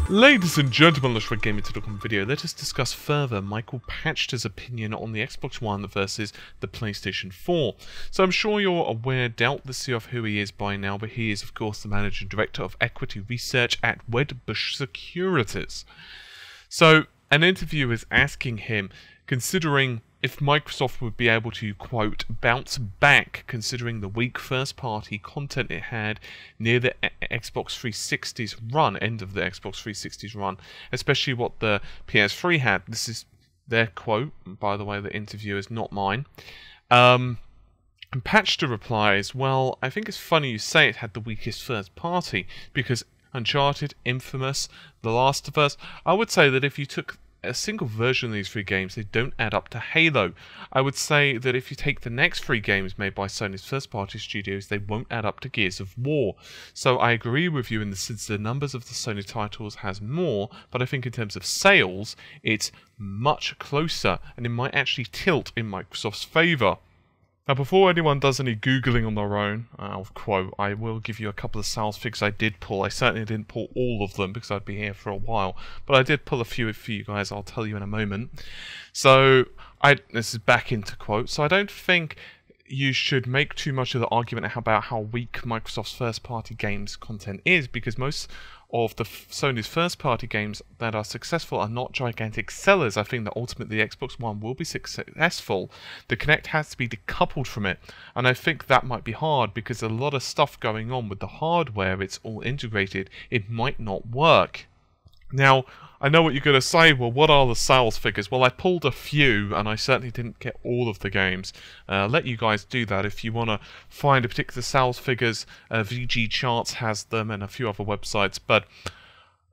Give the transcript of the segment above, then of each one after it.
Ladies and gentlemen, let's Red Gaming Talk video. Let us discuss further Michael Pachter's opinion on the Xbox One versus the PlayStation 4. So I'm sure you're aware, doubtlessly, of who he is by now, but he is, of course, the Managing Director of Equity Research at Wedbush Securities. So an interviewer is asking him, considering if Microsoft would be able to, quote, bounce back considering the weak first-party content it had near the Xbox 360's run, end of the Xbox 360's run, especially what the PS3 had. This is their quote, by the way, the interview is not mine. And Pachter replies, well, I think it's funny you say it had the weakest first-party, because Uncharted, Infamous, The Last of Us, I would say that if you took a single version of these three games, they don't add up to Halo. I would say that if you take the next three games made by Sony's first-party studios, they won't add up to Gears of War. So I agree with you in the sense the numbers of the Sony titles has more, but I think in terms of sales, it's much closer, and it might actually tilt in Microsoft's favour. Now, before anyone does any Googling on their own, I'll quote, I will give you a couple of sales figures I did pull. I certainly didn't pull all of them because I'd be here for a while, but I did pull a few for you guys. I'll tell you in a moment. So, this is back into quote. So I don't think you should make too much of the argument about how weak Microsoft's first-party games content is, because most of the Sony's first-party games that are successful are not gigantic sellers. I think that ultimately the Xbox One will be successful. The Kinect has to be decoupled from it, and I think that might be hard because a lot of stuff going on with the hardware, it's all integrated, it might not work. Now, I know what you're going to say, well, what are the sales figures? Well, I pulled a few, and I certainly didn't get all of the games. Let you guys do that if you want to find a particular sales figures. VG Charts has them, and a few other websites, but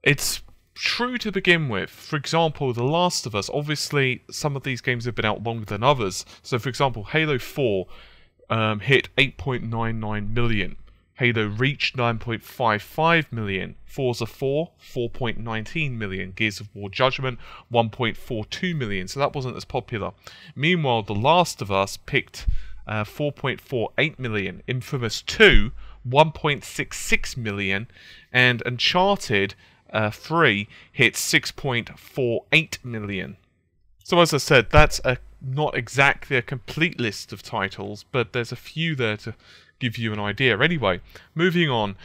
it's true to begin with. For example, The Last of Us, obviously, some of these games have been out longer than others. So, for example, Halo 4 hit 8.99 million. Halo Reach 9.55 million, Forza 4 4.19 million, Gears of War Judgment 1.42 million, so that wasn't as popular. Meanwhile, The Last of Us picked 4.48 million, Infamous 2 1.66 million, and Uncharted 3 hit 6.48 million. So as I said, that's not exactly a complete list of titles, but there's a few there to give you an idea. Anyway, moving on.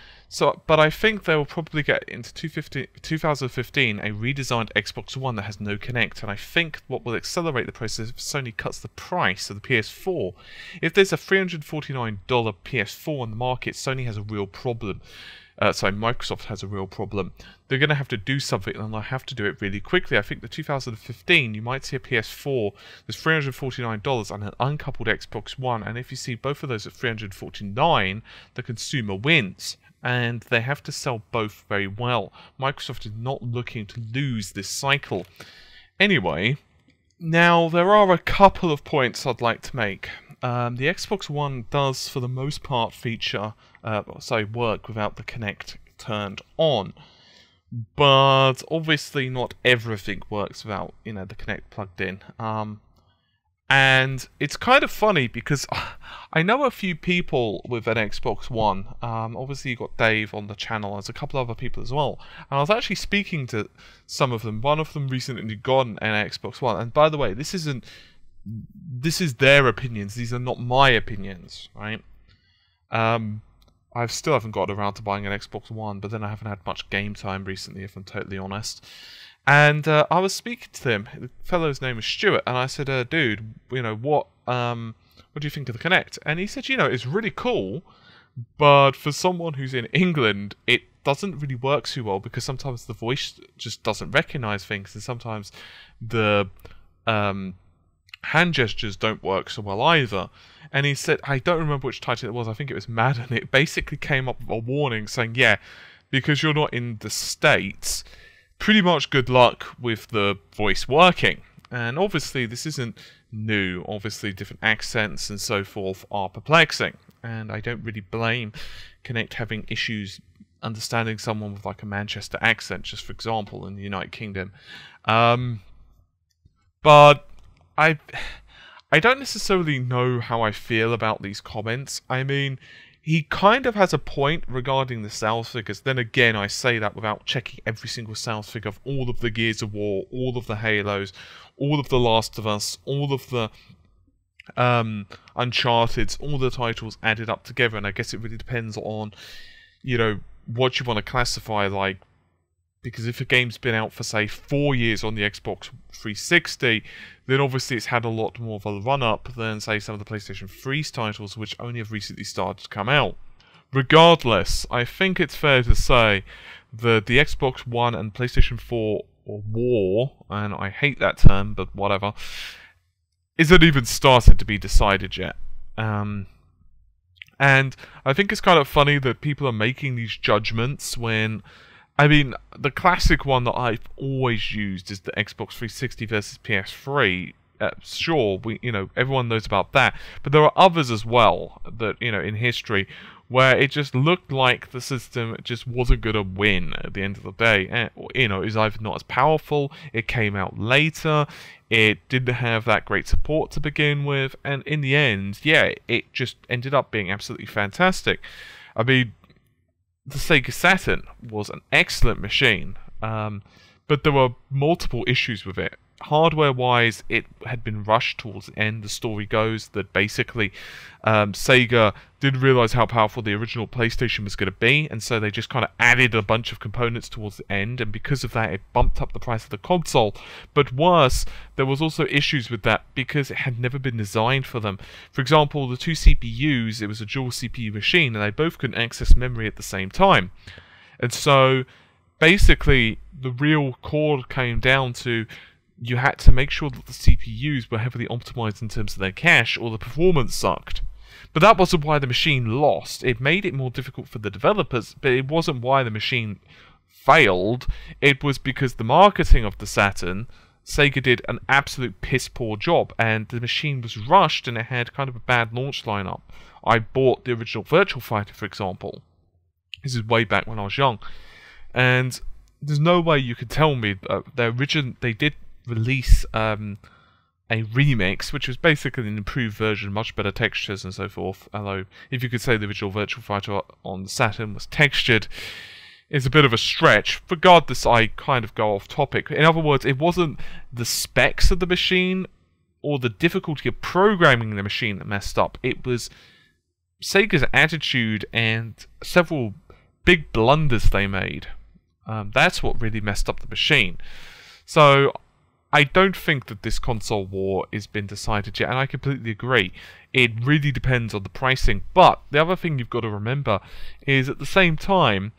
But I think they will probably get into 2015 a redesigned Xbox One that has no Kinect, and I think what will accelerate the process if Sony cuts the price of the PS4. If there's a $349 PS4 on the market, Sony has a real problem. Microsoft has a real problem. They're going to have to do something, and they'll have to do it really quickly. I think the 2015, you might see a PS4 that's $349 and an uncoupled Xbox One, and if you see both of those at $349, the consumer wins. And they have to sell both very well. Microsoft is not looking to lose this cycle. Anyway, now there are a couple of points I'd like to make. The Xbox One does, for the most part, feature, work without the Kinect turned on. But obviously not everything works without, the Kinect plugged in. And it's kind of funny because I know a few people with an Xbox One. Obviously, you've got Dave on the channel. There's a couple other people as well. And I was actually speaking to some of them. One of them recently got an Xbox One. And by the way, this is their opinions. These are not my opinions, right? I still haven't got around to buying an Xbox One, but then I haven't had much game time recently, if I'm totally honest. And I was speaking to him. The fellow's name is Stuart, and I said, dude, what do you think of the Kinect? And he said, it's really cool, but for someone who's in England, it doesn't really work too well because sometimes the voice just doesn't recognize things, and sometimes the hand gestures don't work so well either. And he said, I don't remember which title it was, I think it was Madden. It basically came up with a warning saying, yeah, because you're not in the States, pretty much good luck with the voice working. And obviously this isn't new. Obviously different accents and so forth are perplexing. And I don't really blame Kinect having issues understanding someone with like a Manchester accent, just for example, in the United Kingdom. But I don't necessarily know how I feel about these comments. I mean, he kind of has a point regarding the sales figures. Then again, I say that without checking every single sales figure of all of the Gears of War, all of the Halos, all of the Last of Us, all of the Uncharted, all the titles added up together. And I guess it really depends on, you know, what you want to classify like. Because if a game's been out for, say, 4 years on the Xbox 360, then obviously it's had a lot more of a run-up than, say, some of the PlayStation 3's titles, which only have recently started to come out. Regardless, I think it's fair to say that the Xbox One and PlayStation 4 war, and I hate that term, but whatever, isn't even started to be decided yet. And I think it's kind of funny that people are making these judgments when... I mean, the classic one that I've always used is the Xbox 360 versus PS3. Sure, everyone knows about that, but there are others as well that, in history where it just looked like the system just wasn't going to win at the end of the day. And, it was either not as powerful, it came out later, it didn't have that great support to begin with, and in the end, yeah, it just ended up being absolutely fantastic. I mean, the Sega Saturn was an excellent machine, but there were multiple issues with it. Hardware-wise, it had been rushed towards the end. The story goes that basically Sega didn't realize how powerful the original PlayStation was going to be, and so they just kind of added a bunch of components towards the end, and because of that, it bumped up the price of the console. But worse, there was also issues with that because it had never been designed for them. For example, the two CPUs, it was a dual CPU machine, and they both couldn't access memory at the same time. And so, basically, the real core came down to you had to make sure that the CPUs were heavily optimized in terms of their cache, or the performance sucked. But that wasn't why the machine lost. It made it more difficult for the developers, but it wasn't why the machine failed. It was because the marketing of the Saturn, Sega did an absolute piss-poor job, and the machine was rushed, and it had kind of a bad launch lineup. I bought the original Virtua Fighter, for example. This is way back when I was young. And there's no way you could tell me they did release a remix, which was basically an improved version, much better textures and so forth. Although, if you could say the original Virtua Fighter on the Saturn was textured, it's a bit of a stretch. Regardless, I kind of go off topic. In other words, it wasn't the specs of the machine or the difficulty of programming the machine that messed up. It was Sega's attitude and several big blunders they made. That's what really messed up the machine. So, I don't think that this console war has been decided yet, and I completely agree. It really depends on the pricing. But the other thing you've got to remember is at the same time,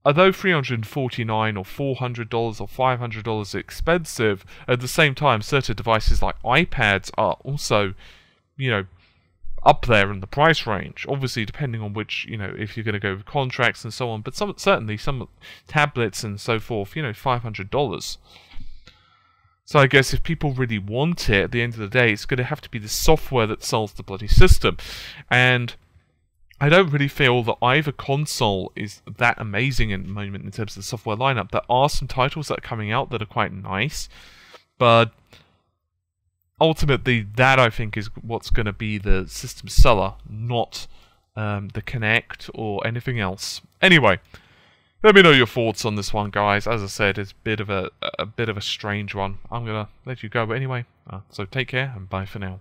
although $349 or $400 or $500 is expensive, at the same time, certain devices like iPads are also, up there in the price range. Obviously, depending on which, if you're going to go with contracts and so on. But certainly some tablets and so forth, $500. So I guess if people really want it, at the end of the day, it's going to have to be the software that sells the bloody system. And I don't really feel that either console is that amazing at the moment in terms of the software lineup. There are some titles that are coming out that are quite nice, but ultimately that I think is what's going to be the system seller, not the Kinect or anything else. Anyway, let me know your thoughts on this one, guys. As I said, it's a bit of a strange one. I'm gonna let you go, but anyway, so take care and bye for now.